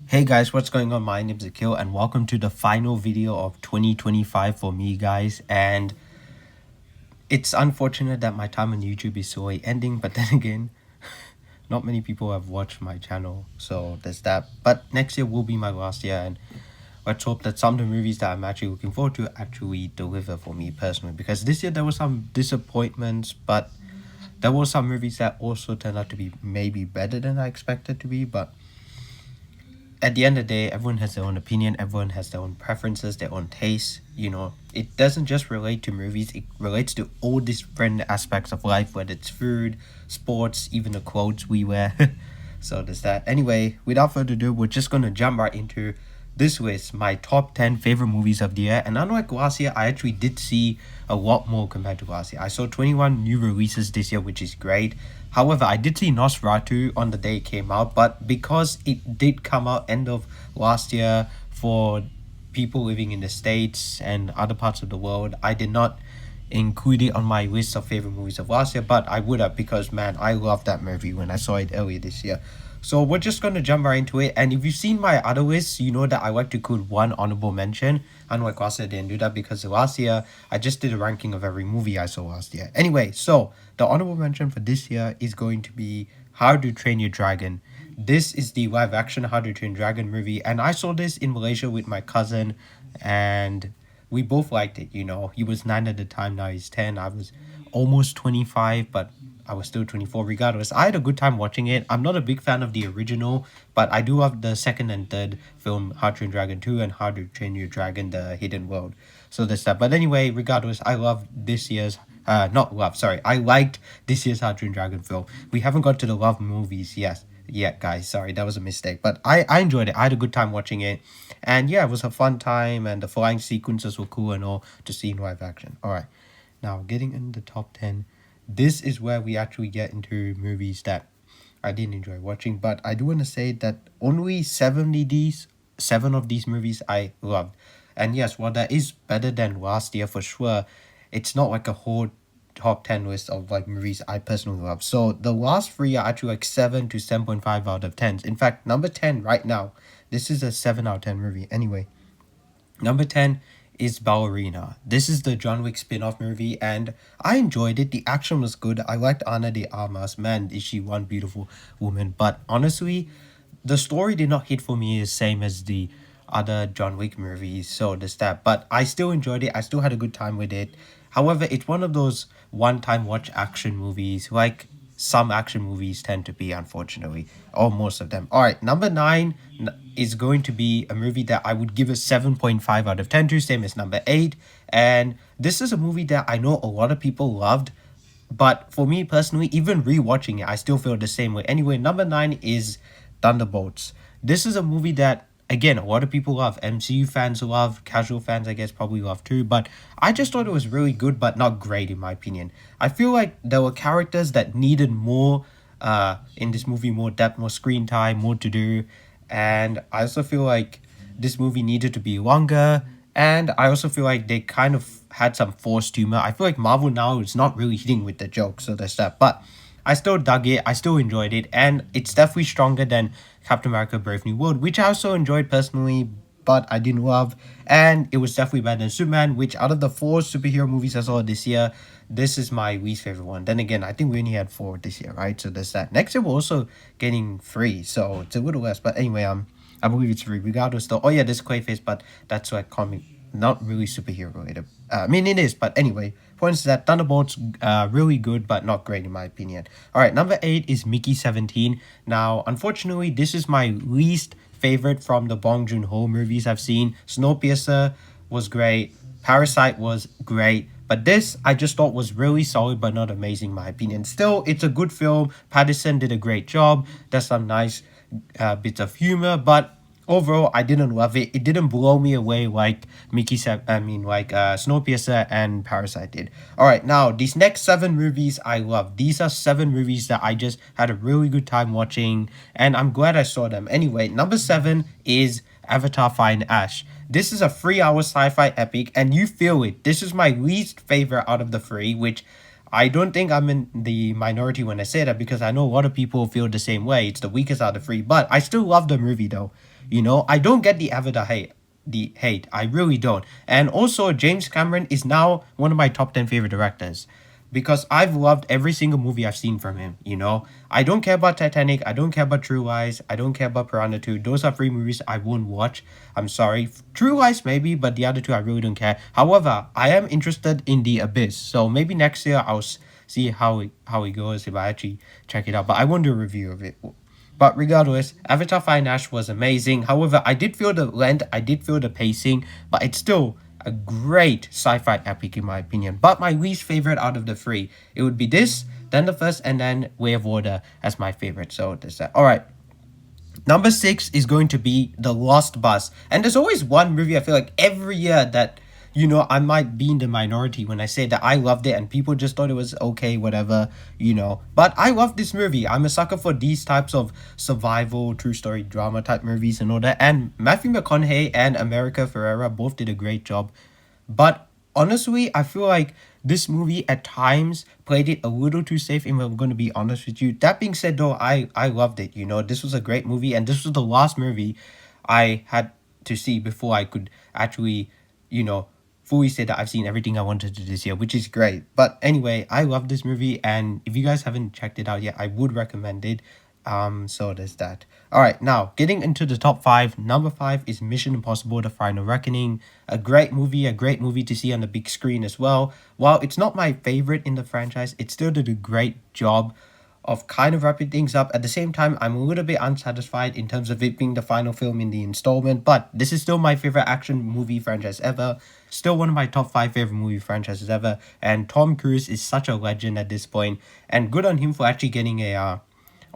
Hey guys, what's going on? My name's Akil and welcome to the final video of 2025 for me guys. And it's unfortunate that my time on YouTube is slowly ending, but then again, not many people have watched my channel, so there's that. But next year will be my last year, and let's hope that some of the movies that I'm actually looking forward to actually deliver for me personally. Because this year there were some disappointments, but there were some movies that also turned out to be maybe better than I expected to be, but at the end of the day, everyone has their own opinion, everyone has their own preferences, their own tastes. It doesn't just relate to movies, it relates to all different aspects of life, whether it's food, sports, even the clothes we wear. So there's that. Anyway, without further ado, we're just gonna jump right into this list, my top 10 favorite movies of the year. And unlike last year, I actually did see a lot more compared to last year. I saw 21 new releases this year, which is great. However, I did see Nosferatu on the day it came out, but because it did come out end of last year for people living in the States and other parts of the world, I did not include it on my list of favorite movies of last year, but I would have because man, I loved that movie when I saw it earlier this year. So we're just gonna jump right into it. And if you've seen my other lists, you know that I like to include one honorable mention. Unlike last year, I didn't do that because last year I just did a ranking of every movie I saw last year. Anyway, so the honorable mention for this year is going to be How to Train Your Dragon. This is the live action How to Train Dragon movie, and I saw this in Malaysia with my cousin, and we both liked it. He was 9 at the time, now he's 10. I was almost 25, but I was still 24 regardless. I had a good time watching it. I'm not a big fan of the original, but I do love the second and third film, How to Train Dragon 2 and How to Train Your Dragon, The Hidden World. So there's that. But anyway, regardless, I love this year's not love, sorry. I liked this year's How to Train Dragon film. We haven't got to the love movies yet, guys. Sorry, that was a mistake. But I enjoyed it. I had a good time watching it. And yeah, it was a fun time, and the flying sequences were cool and all to see in live action. Alright. Now getting in the top 10, this is where we actually get into movies that I didn't enjoy watching, but I do want to say that only seven of these movies I loved. And yes, while that is better than last year for sure, it's not like a whole top 10 list of like movies I personally love. So the last three are actually like 7 to 7.5 out of 10. In fact, number 10 right now, this is a 7 out of 10 movie. Anyway, number 10 is Ballerina. This is the John Wick spin-off movie, and I enjoyed it. The action was good. I liked Ana de Armas. Man, is she one beautiful woman. But honestly, the story did not hit for me the same as the other John Wick movies, so there's that. But I still enjoyed it. I still had a good time with it. However, it's one of those one-time watch action movies, like some action movies tend to be, unfortunately, or most of them. All right, number 9 is going to be a movie that I would give a 7.5 out of 10 to, same as number 8. And this is a movie that I know a lot of people loved, but for me personally, even rewatching it, I still feel the same way. Anyway, number 9 is Thunderbolts. This is a movie that, again, a lot of people love. MCU fans love, casual fans, I guess, probably love too. But I just thought it was really good, but not great in my opinion. I feel like there were characters that needed more in this movie, more depth, more screen time, more to do. And I also feel like this movie needed to be longer. And I also feel like they kind of had some forced humor. I feel like Marvel now is not really hitting with the jokes, so there's that. But I still dug it, I still enjoyed it, and it's definitely stronger than Captain America Brave New World, which I also enjoyed personally, but I didn't love. And it was definitely better than Superman, which out of the 4 superhero movies I saw this year, this is my least favorite one. Then again, I think we only had 4 this year, right? So there's that. Next year we're also getting 3, so it's a little less. But anyway, I believe it's 3 regardless though. Oh yeah, there's Clayface, but that's like comic, not really superhero related. I mean it is, but anyway, points that Thunderbolts really good but not great in my opinion. All right, number 8 is Mickey 17. Now unfortunately this is my least favorite from the Bong Joon-ho movies I've seen. Snowpiercer was great, Parasite was great, but this I just thought was really solid but not amazing in my opinion. Still, it's a good film. Pattinson did a great job. There's some nice bits of humor, but overall I didn't love it. It didn't blow me away like Snowpiercer and Parasite did. All right, now these next 7 movies I love. These are 7 movies that I just had a really good time watching, and I'm glad I saw them. Anyway, number 7 is Avatar: Fire and Ash. This is a 3-hour sci-fi epic, and you feel it. This is my least favorite out of the 3, which I don't think I'm in the minority when I say that, because I know a lot of people feel the same way. It's the weakest out of the 3, but I still love the movie though. You know, I don't get the Avatar hate. The hate, I really don't. And also, James Cameron is now one of my top 10 favorite directors because I've loved every single movie I've seen from him. You know, I don't care about Titanic, I don't care about True Lies, I don't care about Piranha 2. Those are three movies I won't watch. I'm sorry. True Lies maybe, but the other two I really don't care. However, I am interested in The Abyss, so maybe next year I'll see how it goes if I actually check it out. But I won't do a review of it. But regardless, Avatar Fire Ash was amazing. However, I did feel the length, I did feel the pacing, but it's still a great sci-fi epic in my opinion. But my least favorite out of the three, it would be this, then the first, and then Way of Water as my favorite. So there's that. All right. Number six is going to be The Lost Bus. And there's always one movie I feel like every year that, you know, I might be in the minority when I say that I loved it and people just thought it was okay, whatever, you know. But I love this movie. I'm a sucker for these types of survival, true story drama type movies and all that. And Matthew McConaughey and America Ferrera both did a great job. But honestly, I feel like this movie at times played it a little too safe, if I'm going to be honest with you. That being said, though, I loved it. You know, this was a great movie, and this was the last movie I had to see before I could actually, you know, fully say that I've seen everything I wanted to this year, which is great. But anyway, I love this movie, and if you guys haven't checked it out yet, I would recommend it. So there's that. All right, now getting into the top five. Number five is Mission Impossible: The Final Reckoning. A great movie to see on the big screen as well. While it's not my favorite in the franchise, it still did a great job of kind of wrapping things up. At the same time, I'm a little bit unsatisfied in terms of it being the final film in the installment, but this is still my favorite action movie franchise ever. Still one of my top five favorite movie franchises ever. And Tom Cruise is such a legend at this point, and good on him for actually getting a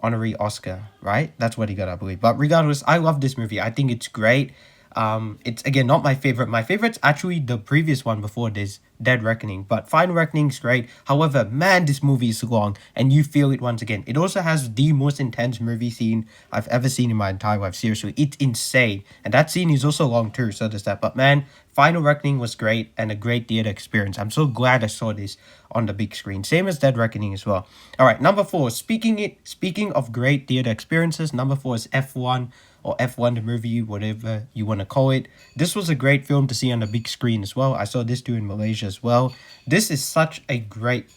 honorary Oscar, right? That's what he got, I believe. But regardless, I love this movie. I think it's great. It's again not my favorite. My favorite's actually the previous one before this, Dead Reckoning. But Final Reckoning's great. However, man, this movie is long, and you feel it once again. It also has the most intense movie scene I've ever seen in my entire life. Seriously, it's insane, and that scene is also long too. So there's that. But man, Final Reckoning was great and a great theater experience. I'm so glad I saw this on the big screen. Same as Dead Reckoning as well. All right, number four. Speaking of great theater experiences, number four is F1 or F1 the movie, whatever you want to call it. This was a great film to see on the big screen as well. I saw this too in Malaysia as well. This is such a great,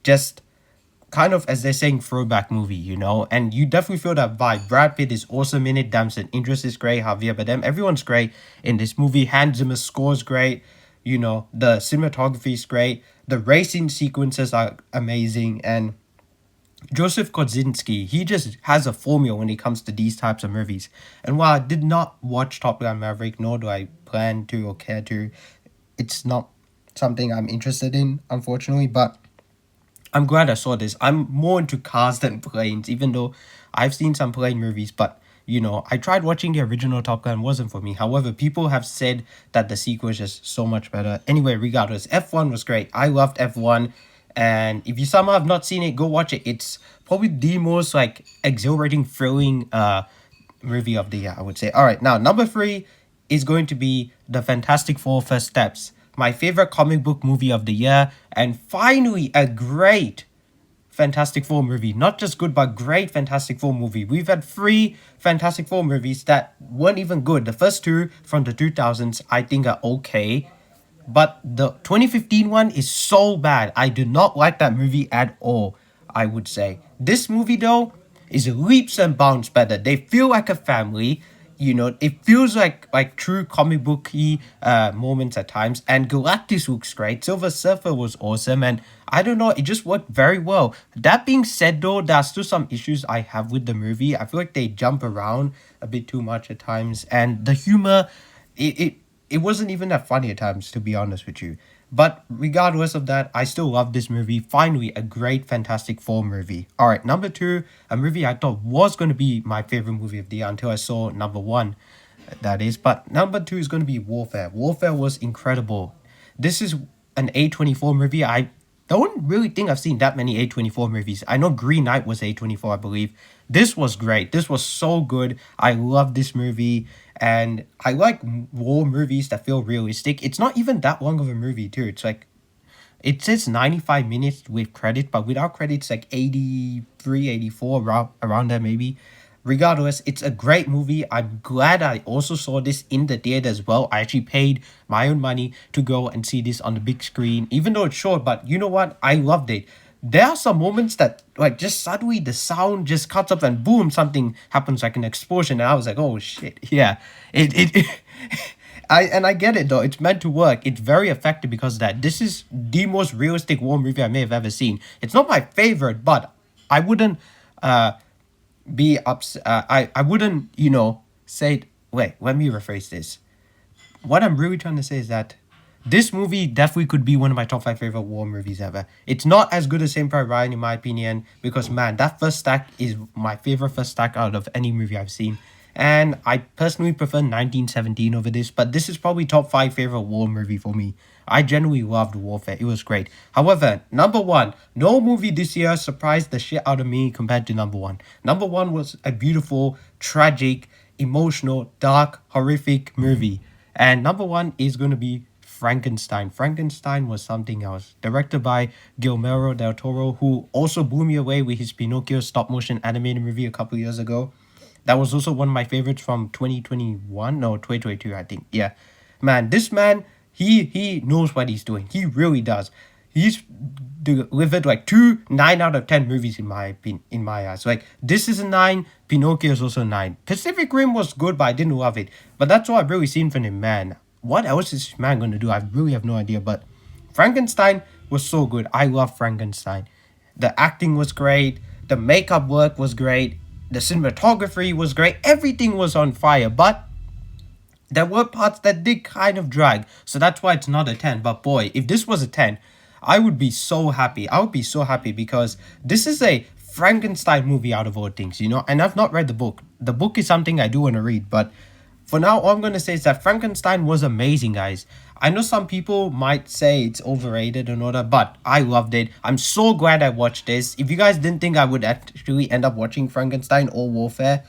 just kind of, as they're saying, throwback movie, you know, and you definitely feel that vibe. Brad Pitt is awesome in it. Damson Idris is great. Javier Bardem, everyone's great in this movie. Hans Zimmer's score is great. You know, the cinematography is great. The racing sequences are amazing, and Joseph Kosinski, he just has a formula when it comes to these types of movies. And while I did not watch Top Gun Maverick, nor do I plan to or care to, it's not something I'm interested in, unfortunately. But I'm glad I saw this. I'm more into cars than planes, even though I've seen some plane movies, but you know, I tried watching the original Top Gun, wasn't for me. However, people have said that the sequel is just so much better. Anyway, regardless, F1 was great. I loved F1. And if you somehow have not seen it, go watch it. It's probably the most like exhilarating, thrilling movie of the year, I would say. All right, now number three is going to be The Fantastic Four: First Steps, my favorite comic book movie of the year, and finally a great Fantastic Four movie. Not just good, but great Fantastic Four movie. We've had three Fantastic Four movies that weren't even good. The first two from the 2000s, I think, are okay. But the 2015 one is so bad. I do not like that movie at all, I would say. This movie, though, is leaps and bounds better. They feel like a family. You know, it feels like true comic booky moments at times. And Galactus looks great. Silver Surfer was awesome. And I don't know, it just worked very well. That being said, though, there are still some issues I have with the movie. I feel like they jump around a bit too much at times. And the humor, it wasn't even that funny at times, to be honest with you. But regardless of that, I still love this movie. Finally, a great Fantastic Four movie. All right, number two, a movie I thought was going to be my favorite movie of the year until I saw number one, that is. But number two is going to be Warfare. Warfare was incredible. This is an A24 movie. I don't really think I've seen that many A24 movies. I know Green Knight was A24, I believe. This was great. This was so good. I love this movie. And I like war movies that feel realistic. It's not even that long of a movie, too. It's like, it says 95 minutes with credit, but without credits, like 83, 84, around there maybe. regardless, it's a great movie. I'm glad I also saw this in the theater as well. I actually paid my own money to go and see this on the big screen, even though it's short. But you know what? I loved it. There are some moments that like just suddenly the sound just cuts up and boom, something happens like an explosion, and I was like, oh shit, yeah. It I get it though. It's meant to work. It's very effective because of that. This is the most realistic war movie I may have ever seen. It's not my favorite, but I wouldn't be ups. I wouldn't say. Wait, let me rephrase this. What I'm really trying to say is that this movie definitely could be one of my top 5 favorite war movies ever. It's not as good as Saving Private Ryan in my opinion because man, that first stack is my favorite first stack out of any movie I've seen. And I personally prefer 1917 over this, but this is probably top 5 favorite war movie for me. I genuinely loved Warfare. It was great. However, number 1, no movie this year surprised the shit out of me compared to number 1. Number 1 was a beautiful, tragic, emotional, dark, horrific movie. And number 1 is going to be Frankenstein. Frankenstein was something else. Directed by Guillermo del Toro, who also blew me away with his Pinocchio stop-motion animated movie a couple years ago. That was also one of my favorites from 2021, no, 2022, I think. Yeah. Man, this man, he knows what he's doing. He really does. He's delivered like 2 9 out of 10 movies in my opinion, in my eyes. Like, this is a 9, Pinocchio is also a 9. Pacific Rim was good, but I didn't love it. But that's all I've really seen from him, man. What else is this man going to do? I really have no idea. But Frankenstein was so good. I love Frankenstein. The acting was great. The makeup work was great. The cinematography was great. Everything was on fire. But there were parts that did kind of drag. So that's why it's not a 10. But boy, if this was a 10, I would be so happy. I would be so happy because this is a Frankenstein movie out of all things, And I've not read the book. The book is something I do want to read. But for now, all I'm going to say is that Frankenstein was amazing, guys. I know some people might say it's overrated and all that, but I loved it. I'm so glad I watched this. If you guys didn't think I would actually end up watching Frankenstein or Warfare,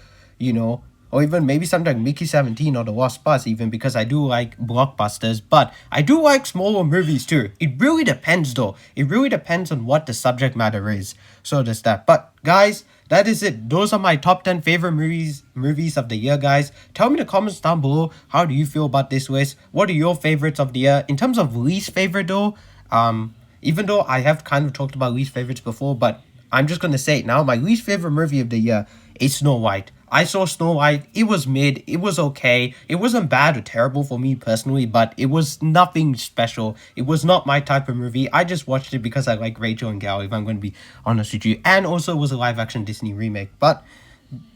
or even maybe something like Mickey 17 or The Lost Bus even, because I do like blockbusters, but I do like smaller movies too. It really depends though. It really depends on what the subject matter is. So there's that. But guys, that is it. Those are my top 10 favorite movies of the year, guys. Tell me in the comments down below, how do you feel about this list? What are your favorites of the year? In terms of least favorite though, even though I have kind of talked about least favorites before, but I'm just gonna say it now. My least favorite movie of the year is Snow White. I saw Snow White. It was mid. It was okay. It wasn't bad or terrible for me personally, but it was nothing special. It was not my type of movie. I just watched it because I like Rachel and Gal, if I'm going to be honest with you. And also it was a live action Disney remake. But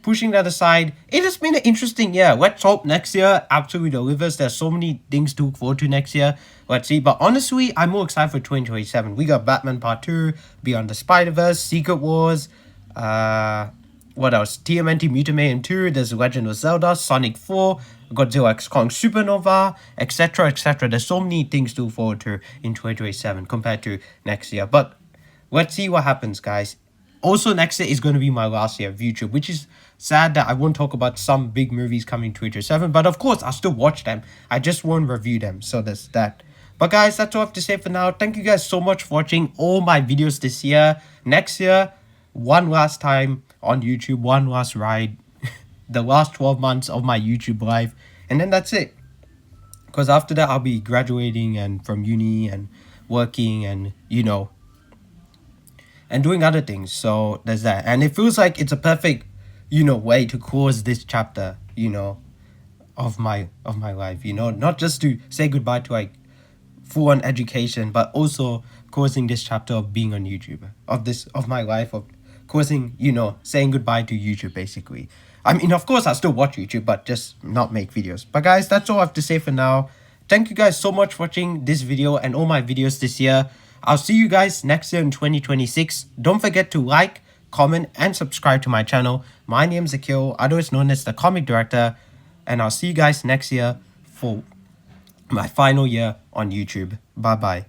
pushing that aside, it has been an interesting year. Let's hope next year absolutely delivers. There's so many things to look forward to next year. Let's see. But honestly, I'm more excited for 2027. We got Batman Part 2, Beyond the Spider-Verse, Secret Wars, what else? TMNT Mutant Mayhem 2, there's Legend of Zelda, Sonic 4, Godzilla X Kong Supernova, etc, etc. There's so many things to look forward to in 2027 compared to next year. But let's see what happens, guys. Also, next year is going to be my last year of YouTube, which is sad that I won't talk about some big movies coming to 2027. But of course, I'll still watch them. I just won't review them. So there's that. But guys, that's all I have to say for now. Thank you guys so much for watching all my videos this year. Next year, one last time on YouTube, one last ride, the last 12 months of my YouTube life, and then that's it. Because after that, I'll be graduating and from uni and working and, and doing other things. So there's that. And it feels like it's a perfect, way to close this chapter, of my life, not just to say goodbye to like full-on education, but also closing this chapter of being on YouTube, of my life, of closing, saying goodbye to YouTube, basically. I mean, of course, I'll still watch YouTube, but just not make videos. But guys, that's all I have to say for now. Thank you guys so much for watching this video and all my videos this year. I'll see you guys next year in 2026. Don't forget to like, comment, and subscribe to my channel. My name is Akil, otherwise known as the Comic Director, and I'll see you guys next year for my final year on YouTube. Bye-bye.